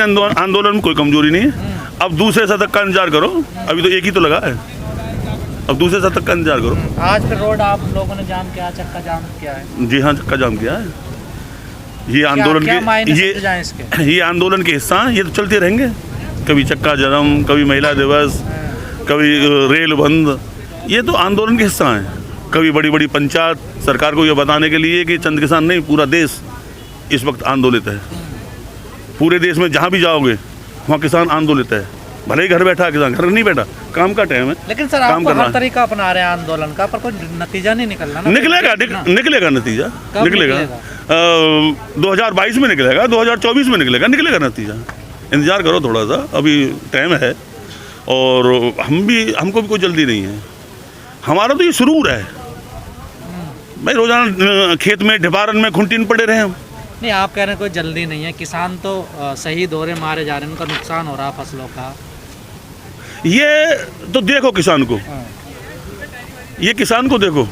आंदोलन में कोई कमजोरी नहीं है। अब दूसरे शतक का इंतजार करो, अभी तो एक ही तो लगा है, अब दूसरे शतक का इंतजार करो। आज फिर रोड आप लोगों ने जाम किया, चक्का जाम किया है? जी हाँ, चक्का जाम किया है। ये आंदोलन ये आंदोलन के हिस्सा हैं, ये तो चलते रहेंगे। कभी चक्का जाम, कभी महिला दिवस, कभी रेल बंद, ये तो आंदोलन के हिस्सा हैं। कभी बड़ी बड़ी पंचायत सरकार को ये बताने के लिए कि चंद किसान नहीं, पूरा देश इस वक्त आंदोलित है। पूरे देश में जहाँ भी जाओगे वहाँ किसान आंदोलित है। भले ही घर बैठा है किसान, घर नहीं बैठा, काम का टाइम है। लेकिन सर आप हर तरीका अपना रहे हैं आंदोलन का, पर कोई नतीजा नहीं निकलना ना? निकलेगा नतीजा, निकलेगा। 2022 में निकलेगा, 2024 में निकलेगा नतीजा। इंतजार करो थोड़ा सा, अभी टाइम है। और हमको भी कोई जल्दी नहीं है। हमारा तो ये सुरूर है भाई, रोजाना खेत में ढिपारन में खुंटीन पड़े रहे हम। नहीं, आप कह रहे हैं कोई जल्दी नहीं है। किसान तो शहीद हो रहे, मारे जा रहे हैं, उनका नुकसान हो रहा फसलों का। ये तो देखो किसान को, ये किसान को देखो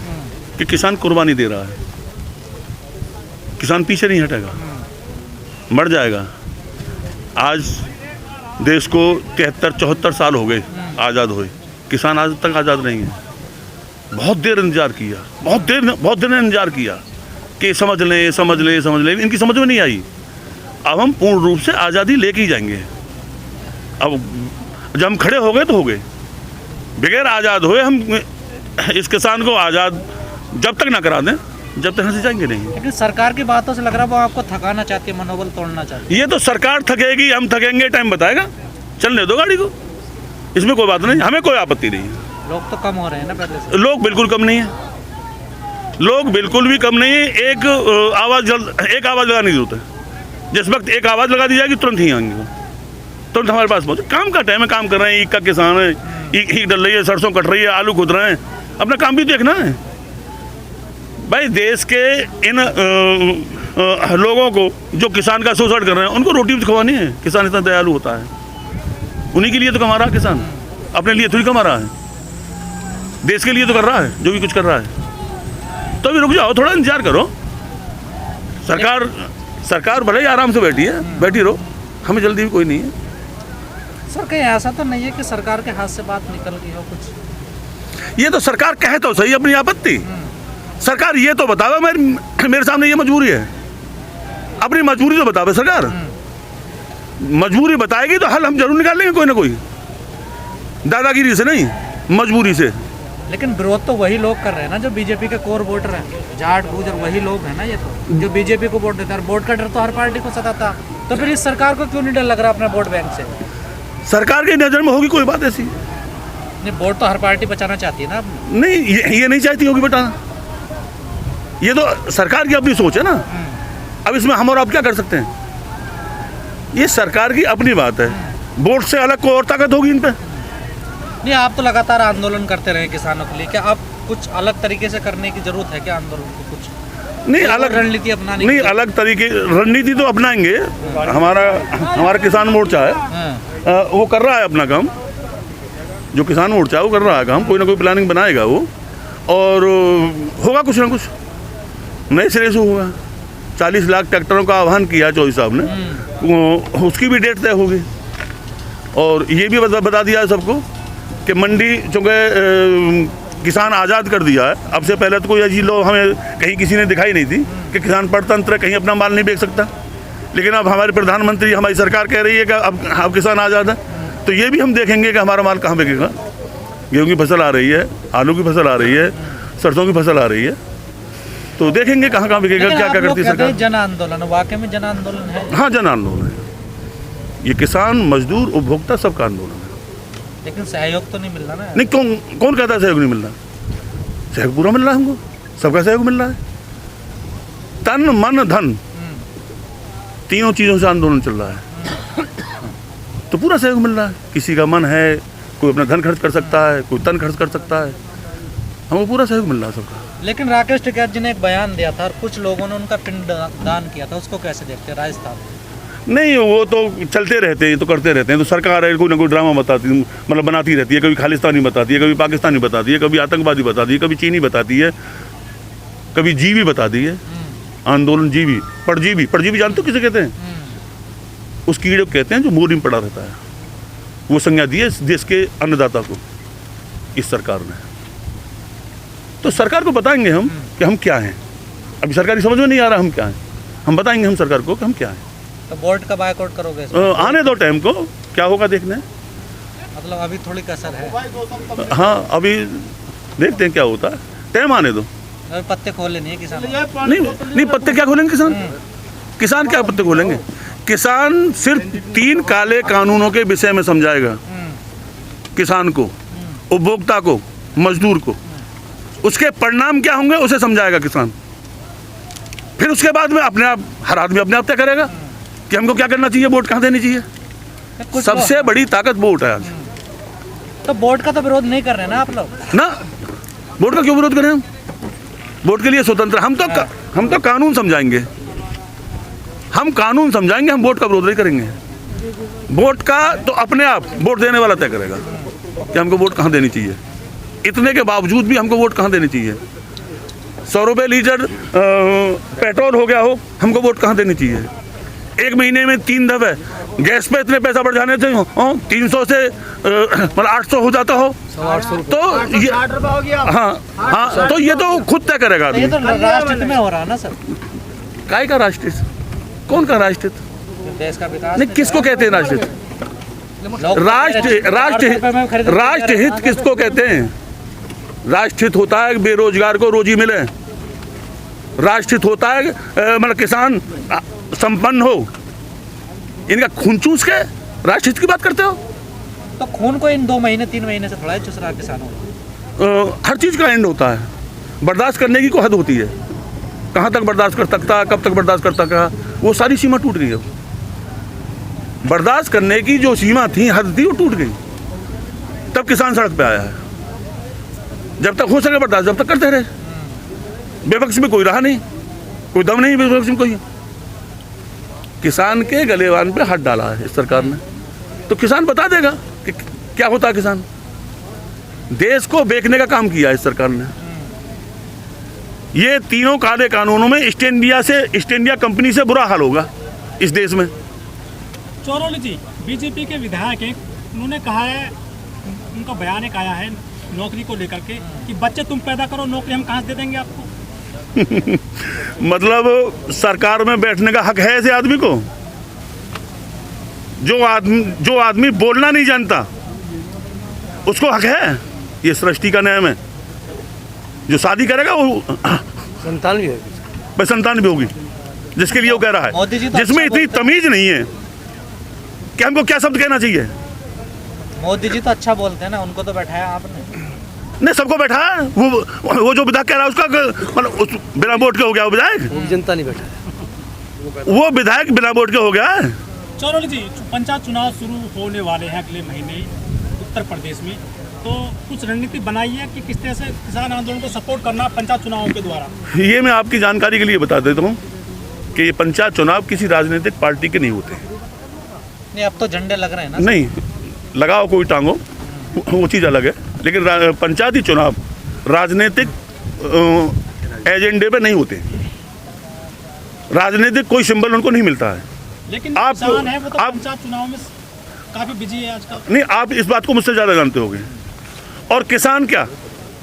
कि किसान कुर्बानी दे रहा है। किसान पीछे नहीं हटेगा, मर जाएगा। आज देश को 73-74 साल हो गए आज़ाद हुए, किसान आज तक आज़ाद नहीं है। बहुत देर इंतजार किया, बहुत देर ने इंतजार किया कि समझ लें, इनकी समझ में नहीं आई। अब हम पूर्ण रूप से आज़ादी लेके ही जाएंगे। अब जब हम खड़े हो गए तो हो गए, बगैर आज़ाद हुए हम इस किसान को आज़ाद जब तक ना करा दें, जब तक हंसी जाएंगे नहीं। लेकिन सरकार की बातों से लग रहा है वो आपको थकाना चाहती है, मनोबल तोड़ना चाहती है। ये तो सरकार थकेगी, हम थकेंगे, टाइम बताएगा। चलने दो गाड़ी को, इसमें कोई बात नहीं, हमें कोई आपत्ति नहीं है। लोग तो कम हो रहे हैं ना पहले से? लोग बिल्कुल कम नहीं है, लोग बिल्कुल भी कम नहीं है। एक आवाज़ लगाने की जरूरत है। जिस वक्त एक आवाज़ लगा दी जाएगी तुरंत ही आएंगे, तुरंत हमारे पास पहुँचे। काम का टाइम है, काम कर रहे हैं। ईख का किसान है, ईख डल रही है, सरसों कट रही है, आलू खुद रहे हैं, अपना काम भी देखना है भाई। देश के इन लोगों को जो किसान का शोषण कर रहे हैं, उनको रोटी भी खवानी है। किसान इतना दयालु होता है, उन्हीं के लिए तो कमा रहा है किसान, अपने लिए थोड़ी कमा रहा है, देश के लिए तो कर रहा है जो भी कुछ कर रहा है। तो अभी रुक जाओ, थोड़ा इंतजार करो। सरकार भले ही आराम से बैठी रहो, हमें जल्दी भी कोई नहीं है। सर कहीं ऐसा तो नहीं है कि सरकार के हाथ से बात निकल गई हो कुछ? ये तो सरकार कहे तो सही अपनी आपत्ति। सरकार ये तो बतावे मेरे सामने ये मजबूरी है, अपनी मजबूरी तो बतावे सरकार। मजबूरी बताएगी तो हल हम जरूर निकालेंगे कोई ना कोई, दादागिरी से नहीं, मजबूरी से। लेकिन विरोध तो वही लोग कर रहे हैं ना जो बीजेपी के कोर वोटर हैं, जाट गुजर, वही लोग हैं ना ये तो जो बीजेपी को वोट देते हैं। वोट का डर तो हर पार्टी को सताता, तो फिर इस सरकार को क्यों नहीं डर लग रहा अपना वोट बैंक से? सरकार की नज़र में होगी कोई बात ऐसी? नहीं, वोट तो हर पार्टी बचाना चाहती है ना। नहीं, ये नहीं चाहती होगी बटाना, ये तो सरकार की अपनी सोच है ना। अब इसमें हम और आप क्या कर सकते हैं? ये सरकार की अपनी बात है। वोट से अलग कोई और ताकत होगी इन पे? नहीं, आप तो लगातार आंदोलन करते रहे किसानों के लिए, क्या आप कुछ अलग तरीके से करने की जरूरत है क्या आंदोलन को? कुछ नहीं, अलग रणनीति अपनाने नहीं, अलग तरीके रणनीति तो अपनाएंगे। हमारा किसान मोर्चा है, वो कर रहा है अपना काम। जो किसान मोर्चा है वो कर रहा है काम, कोई ना कोई प्लानिंग बनाएगा वो, और होगा कुछ ना कुछ नए सिरे से होगा। 40 लाख ट्रैक्टरों का आह्वान किया चौधरी साहब ने, उसकी भी डेट तय होगी। और ये भी बता दिया है सबको कि मंडी चूँकि किसान आज़ाद कर दिया है, अब से पहले तो कोई अजीब लोग हमें कहीं किसी ने दिखाई नहीं थी कि किसान परतंत्र कहीं अपना माल नहीं बेच सकता। लेकिन अब हमारे प्रधानमंत्री, हमारी सरकार कह रही है कि अब किसान आज़ाद है, तो ये भी हम देखेंगे कि हमारा माल कहाँ बिकेगा। गेहूँ की फसल आ रही है, आलू की फसल आ रही है, सरसों की फसल आ रही है, तो देखेंगे कहाँ बिकेगा, क्या करती है सरकार। जन आंदोलन वाकई में जन आंदोलन है? हाँ, जन आंदोलन है ये। किसान, मजदूर, उपभोक्ता सबका आंदोलन है। लेकिन सहयोग तो नहीं मिल रहा ना? नहीं, कौन कहता है सहयोग नहीं मिल रहा? सहयोग पूरा मिल रहा है हमको, सबका सहयोग मिल रहा है। तन मन धन तीनों चीज़ों से आंदोलन चल रहा है, तो पूरा सहयोग मिल रहा है। किसी का मन है, कोई अपना धन खर्च कर सकता है, कोई तन खर्च कर सकता है, हमको पूरा सहयोग मिल रहा है सबका। लेकिन राकेश टिकैत जी ने एक बयान दिया था और कुछ लोगों ने उनका पिंड दान किया था, उसको कैसे देखते हैं राजस्थान? नहीं, वो तो चलते रहते हैं, तो करते रहते हैं। तो सरकार है, कोई ना कोई ड्रामा बताती, मतलब बनाती रहती है। कभी खालिस्तानी बताती है, कभी पाकिस्तानी बताती है, कभी आतंकवादी बताती है, कभी चीनी बताती है, कभी जीवी बताती है। आंदोलन जीवी, परजीवी जानते हो किसे कहते हैं? उस कीड़े को कहते हैं जो बोरी में पड़ा रहता है। वो संज्ञा दी है इस देश के अन्नदाता को इस सरकार ने। तो सरकार को बताएंगे हम कि हम क्या हैं। अभी सरकारी समझ में नहीं आ रहा हम क्या हैं, हम बताएंगे हम सरकार को कि हम क्या हैं। तो बोर्ड का बायकॉट करोगे इसमें? आने दो टाइम को, क्या होगा देखना है। मतलब अभी थोड़ी कसर है, हाँ अभी देखते हैं क्या होता है, टाइम आने दो। अभी पत्ते खोले नहीं है किसान। नहीं पत्ते क्या खोलेंगे किसान? किसान क्या पत्ते खोलेंगे? किसान सिर्फ 3 काले कानूनों के विषय में समझाएगा किसान को, उपभोक्ता को, मजदूर को। उसके परिणाम क्या होंगे उसे समझाएगा किसान। फिर उसके बाद में अपने आप हर आदमी अपने आप तय करेगा कि हमको क्या करना चाहिए, वोट कहाँ देनी चाहिए। सबसे बड़ी ताकत वोट है आज। तो बोर्ड का तो विरोध नहीं कर रहे ना आप लोग? ना, वोट का क्यों विरोध करें हम? वोट के लिए स्वतंत्र हम तो कानून समझाएंगे, हम कानून समझाएंगे, हम वोट का विरोध नहीं करेंगे। वोट का तो अपने आप वोट देने वाला तय करेगा कि हमको वोट कहाँ देनी चाहिए। इतने के बावजूद भी हमको वोट कहाँ देनी चाहिए। 100 रुपये लीटर पेट्रोल हो गया हो, हमको वोट कहाँ देनी चाहिए। 1 महीने में 3 दफे गैस पे इतने पैसा बढ़ जाने से 300 से मतलब 800 हो जाता हो, तो ये 60 रुपये हो गया। हाँ तो ये तो खुद तय करेगा आदमी। ये तो राष्ट्रहित में हो रहा है ना सर। काय का राष्ट्रहित? कौन का राष्ट्रहित? देश का विकास नहीं, किसको कहते हैं राष्ट्रहित? राष्ट्रहित किसको कहते हैं? राष्ट्रहित होता है बेरोजगार को रोजी मिले, राष्ट्रहित होता है मतलब किसान संपन्न हो। इनका खून चूस के राष्ट्रहित की बात करते हो। तो खून को इन 2 महीने 3 महीने से थोड़ा ही चूस रहा है किसानों। हर चीज़ का एंड होता है, बर्दाश्त करने की कोई हद होती है। कहाँ तक बर्दाश्त कर सकता, कब तक बर्दाश्त करता, कहा वो सारी सीमा टूट गई। अब बर्दाश्त करने की जो सीमा थी, हद थी, वो टूट गई। तब किसान सड़क पे आया है। जब तक हो सके बर्दाश्त जब तक करते रहे। विपक्ष में कोई रहा नहीं, कोई दम नहीं विपक्ष में कोई। किसान के गलेवान पे हाथ डाला है इस सरकार ने, तो किसान बता देगा कि क्या होता है। किसान देश को बेचने का काम किया है इस सरकार ने। ये तीनों काले कानूनों में ईस्ट इंडिया कंपनी से बुरा हाल होगा इस देश में। चौरोली जी, बीजेपी के विधायक हैं, उन्होंने कहा है, उनका बयान एक आया है नौकरी को लेकर के कि बच्चे तुम पैदा करो, नौकरी हम कहाँ से दे देंगे आपको। मतलब सरकार में बैठने का हक है ऐसे आदमी को? जो आदमी बोलना नहीं जानता उसको हक है? ये सृष्टि का नियम है। जो शादी करेगा वो संतान भी होगी, संतान भी होगी, जिसके लिए वो कह रहा है, जिसमें इतनी तमीज नहीं है कि हमको क्या शब्द कहना चाहिए। मोदी जी तो अच्छा बोलते हैं ना, उनको तो बैठाया आपने। नहीं, सबको बैठा है। वो जो विधायक कह रहा है उसका मतलब बिना वोट के हो गया वो विधायक। जनता नहीं बैठा, वो विधायक बिना वोट के हो गया है। चौरोली जी, पंचायत चुनाव शुरू होने वाले हैं अगले महीने उत्तर प्रदेश में, तो कुछ रणनीति बनाई है कि किस तरह से किसान आंदोलन को सपोर्ट करना पंचायत चुनावों के द्वारा? ये मैं आपकी जानकारी के लिए बता देता हूँ कि ये पंचायत चुनाव किसी राजनीतिक पार्टी के नहीं होते। नहीं, अब तो झंडे लग रहे हैं ना। नहीं, लगाओ कोई टांगो, वो चीज़ अलग है, लेकिन पंचायती चुनाव राजनीतिक एजेंडे पे नहीं होते। राजनीतिक कोई सिंबल उनको नहीं मिलता है। लेकिन किसान है वो तो पंचायत चुनाव में काफी बिजी है आजकल। नहीं, आप इस बात को मुझसे ज़्यादा जानते होंगे। और किसान क्या,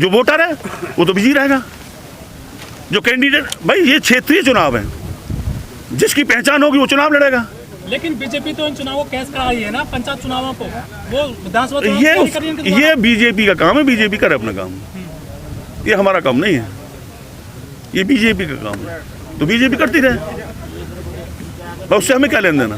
जो वोटर है वो तो बिजी रहेगा। जो कैंडिडेट, भाई ये क्षेत्रीय चुनाव है, जिसकी पहचान होगी वो चुनाव लड़ेगा। लेकिन बीजेपी तो इन चुनावों कैसे करा रही है ना, पंचायत चुनावों को, वो विधानसभा ये बीजेपी का काम है, बीजेपी करे अपना काम। ये हमारा काम नहीं है, ये बीजेपी का काम है, तो बीजेपी करती रहे, उससे हमें क्या लेन देना।